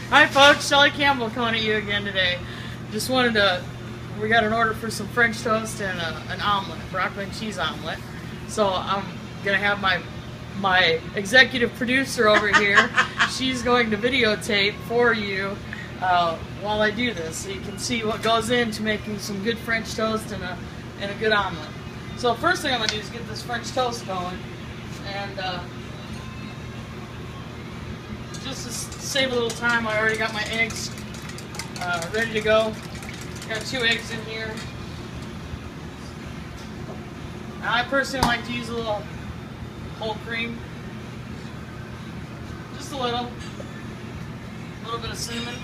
Hi folks, Shelly Campbell coming at you again today. Just wanted to, we got an order for some French toast and an omelet, broccoli cheese omelet. So I'm gonna have my executive producer over here. She's going to videotape for you while I do this, so you can see what goes into making some good French toast and a good omelet. So first thing I'm gonna do is get this French toast going, and just to save a little time, I already got my eggs ready to go. Got 2 eggs in here. Now, I personally like to use a little whole cream, just a little bit of cinnamon.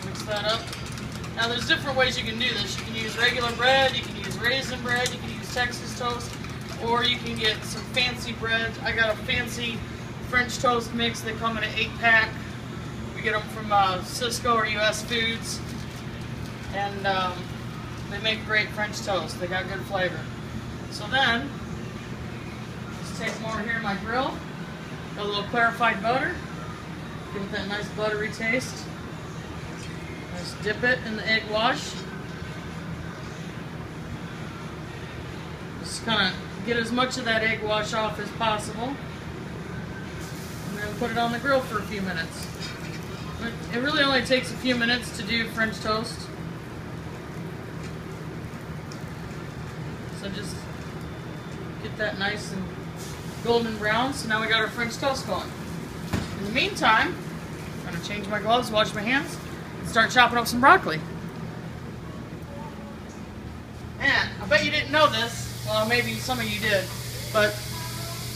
Mix that up. Now there's different ways you can do this. You can use regular bread, you can use raisin bread, you can use Texas toast, or you can get some fancy breads. I got a fancy French toast mix. They come in an 8-pack. We get them from Cisco or US Foods, and they make great French toast. They got good flavor. So then, just take them over here in my grill. Got a little clarified butter. Give it that nice buttery taste. Just dip it in the egg wash. Just kind of get as much of that egg wash off as possible. And then put it on the grill for a few minutes. It really only takes a few minutes to do French toast. So just get that nice and golden brown. So now we got our French toast going. In the meantime, I'm going to change my gloves, wash my hands, and start chopping up some broccoli. And I bet you didn't know this. Well, maybe some of you did, but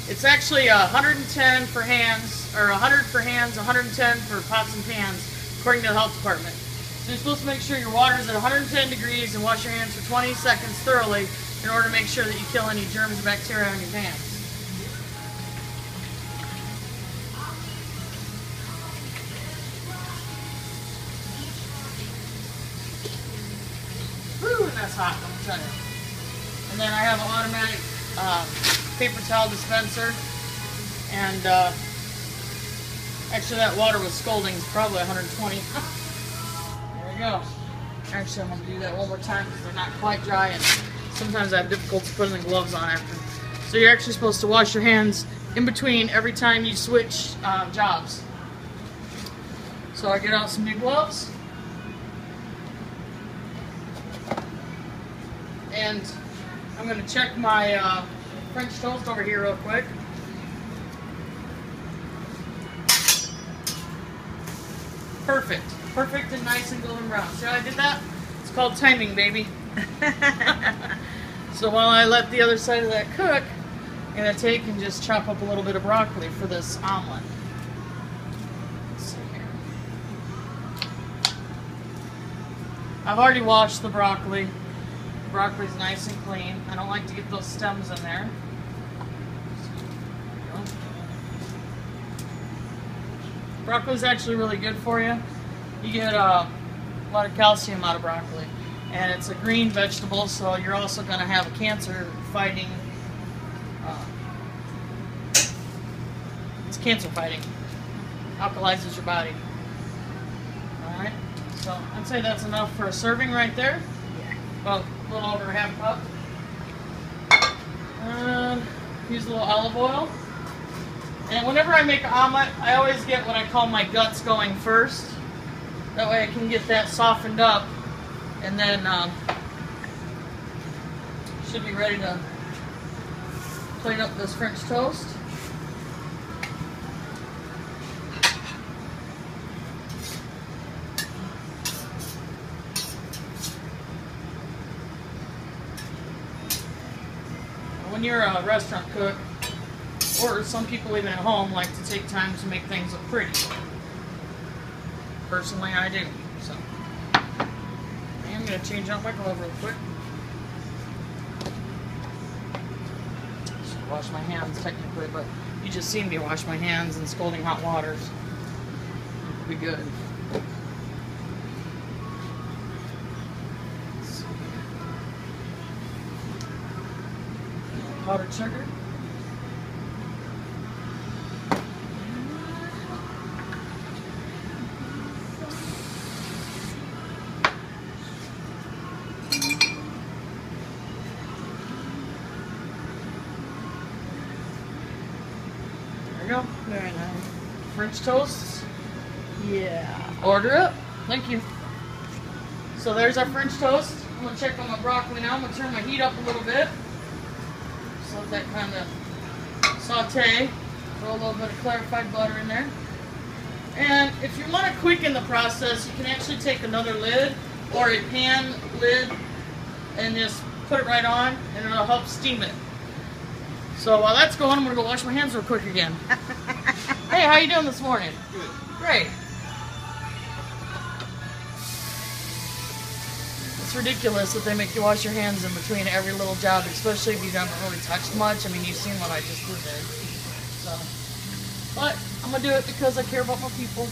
it's actually 110 for hands, or 100 for hands, 110 for pots and pans, according to the health department. So you're supposed to make sure your water is at 110 degrees and wash your hands for 20 seconds thoroughly in order to make sure that you kill any germs and bacteria on your pans. Woo, and that's hot, let me tell you. And then I have an automatic paper towel dispenser, and actually that water was scalding, it's probably 120. There we go. Actually, I'm going to do that one more time because they're not quite dry, and sometimes I have difficulty putting the gloves on after. So you're actually supposed to wash your hands in between every time you switch jobs. So I get out some new gloves, and I'm going to check my French toast over here real quick. Perfect. Perfect and nice and golden brown. See how I did that? It's called timing, baby. So while I let the other side of that cook, I'm going to take and just chop up a little bit of broccoli for this omelet. Let's see here. I've already washed the broccoli. The broccoli's nice and clean. I don't like to get those stems in there. Broccoli is actually really good for you. You get a lot of calcium out of broccoli, and it's a green vegetable, so you're also going to have a cancer-fighting. It's cancer-fighting. Alkalizes your body. All right. So I'd say that's enough for a serving right there. Yeah. Well, a little over half a cup. Use a little olive oil. And whenever I make an omelet, I always get what I call my guts going first. That way I can get that softened up, and then should be ready to plate up this French toast. When you're a restaurant cook, or some people even at home like to take time to make things look pretty. Personally, I do. So I'm going to change out my glove real quick. Should wash my hands technically, but you just seen me wash my hands in scalding hot waters. It'll be good. Powdered sugar. we go. Very nice. French toast. Yeah. Order up. Thank you. So there's our French toast. I'm gonna check on my broccoli now. I'm gonna turn my heat up a little bit. Just let that kind of saute. Throw a little bit of clarified butter in there. And if you want to quicken the process, you can actually take another lid or a pan lid and just put it right on, and it'll help steam it. So while that's going, I'm gonna go wash my hands real quick again. Hey, how you doing this morning? Good. Great. It's ridiculous that they make you wash your hands in between every little job, especially if you haven't really touched much. I mean, you've seen what I just did there. So, but I'm gonna do it because I care about my people.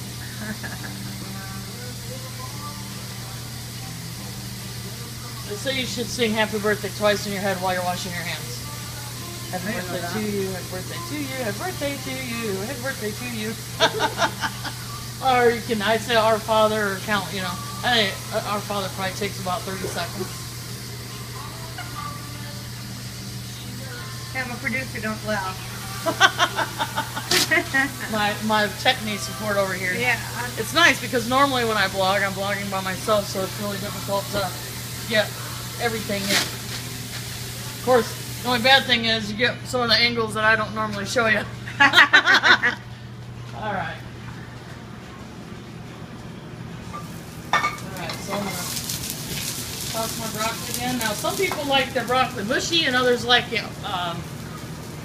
They say you should sing happy birthday twice in your head while you're washing your hands. Happy birthday to you, happy birthday to you, happy birthday to you, happy birthday to you. Or you can, I'd say Our Father or count, you know. I think Our Father probably takes about 30 seconds. Have a producer, don't laugh. my tech needs support over here. Yeah. It's nice because normally when I blog, I'm blogging by myself, so it's really difficult to get everything in. Of course, the only bad thing is you get some of the angles that I don't normally show you. Alright. Alright, so I'm going to toss my broccoli again. Now, some people like their broccoli mushy and others like it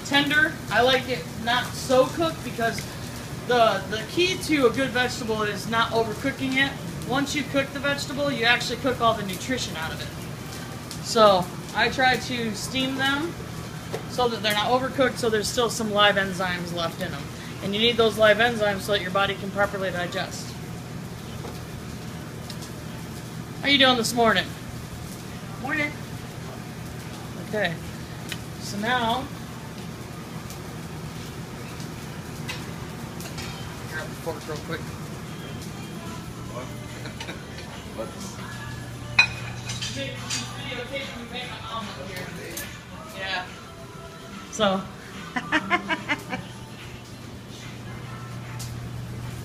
tender. I like it not so cooked because the key to a good vegetable is not overcooking it. Once you cook the vegetable, you actually cook all the nutrition out of it. So I try to steam them so that they're not overcooked, so there's still some live enzymes left in them. And you need those live enzymes so that your body can properly digest. How you doing this morning? Morning. Okay. So now, grab the fork real quick. Videotaping me make an omelet here. Yeah. So.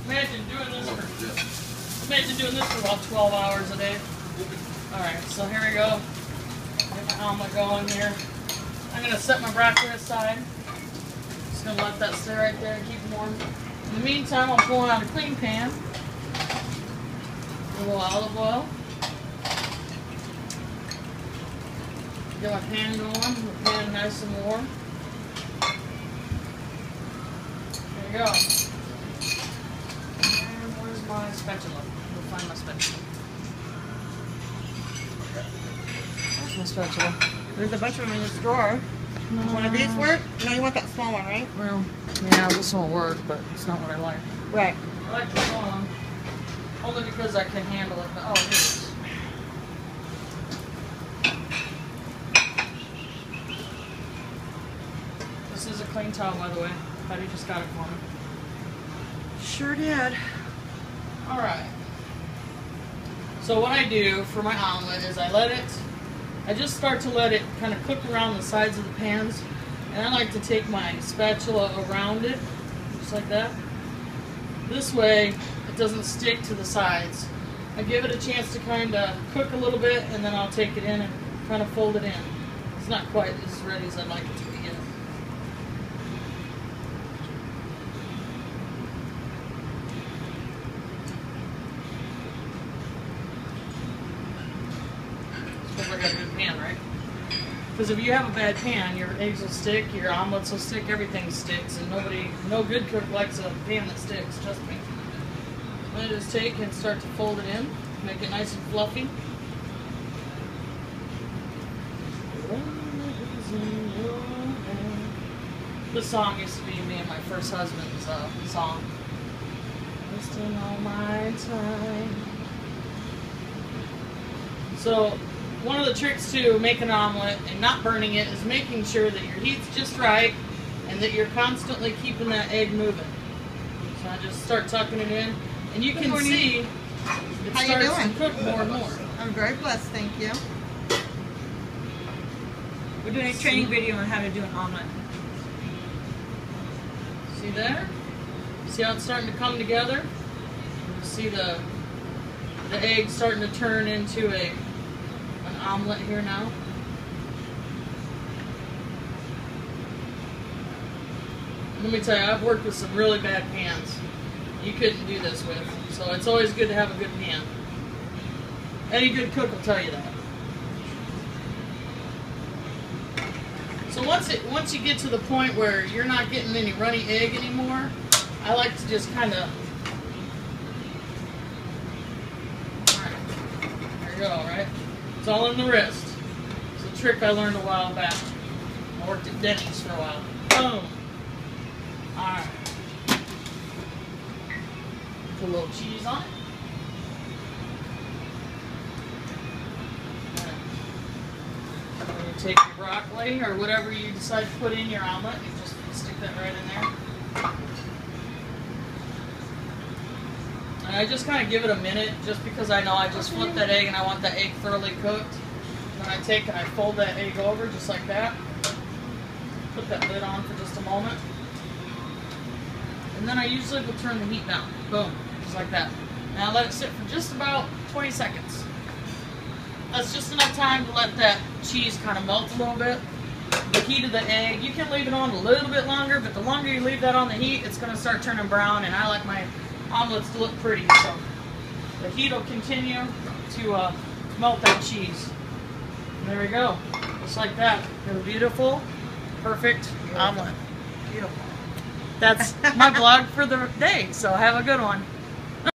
Imagine doing this for about 12 hours a day. Alright, so here we go. Get my omelet going here. I'm going to set my broccoli aside. Just going to let that stay right there and keep it warm. In the meantime, I'm pulling out a clean pan. A little olive oil. Get my pan going. The pan nice and warm. There you go. And where's my spatula? We'll find my spatula. Where's my spatula? There's a bunch of them in this drawer. One of these work? No, you want that small one, right? Well, yeah, this won't work, but it's not what I like. Right. I like the small one. Only because I can handle it. But, oh, it is. This is a clean towel, by the way. Patty just got it for me. Sure did. Alright. So what I do for my omelet is I just start to let it kind of cook around the sides of the pans. And I like to take my spatula around it, just like that. This way, it doesn't stick to the sides. I give it a chance to kind of cook a little bit, and then I'll take it in and kind of fold it in. It's not quite as ready as I'd like it to be yet. Because I got a good pan, right? Because if you have a bad pan, your eggs will stick, your omelets will stick, everything sticks, and no good cook likes a pan that sticks, trust me. Then I just take and start to fold it in, make it nice and fluffy. This song used to be me and my first husband's song. Wasting all my time. So, one of the tricks to make an omelet and not burning it is making sure that your heat's just right and that you're constantly keeping that egg moving. So I just start tucking it in, and you can see it starts to cook more and more. I'm very blessed, thank you. We're doing a training video on how to do an omelet. So See there? See how it's starting to come together? See the egg starting to turn into an omelet here now. Let me tell you, I've worked with some really bad pans you couldn't do this with. So it's always good to have a good pan. Any good cook will tell you that. So once you get to the point where you're not getting any runny egg anymore, I like to just kind of, there you go, right? It's all in the wrist. It's a trick I learned a while back. I worked at Denny's for a while. Boom. Alright. Put a little cheese on it. Take your broccoli or whatever you decide to put in your omelet, you just stick that right in there. And I just kind of give it a minute, just because I know I just flipped that egg and I want that egg thoroughly cooked. Then I take and I fold that egg over just like that. Put that lid on for just a moment. And then I usually will turn the heat down. Boom, just like that. Now let it sit for just about 20 seconds. That's just enough time to let that cheese kind of melt a little bit. The heat of the egg, you can leave it on a little bit longer, but the longer you leave that on the heat, it's going to start turning brown, and I like my omelets to look pretty. So the heat will continue to melt that cheese. And there we go. Just like that. A beautiful, perfect omelet. Beautiful. That's my vlog for the day, so have a good one.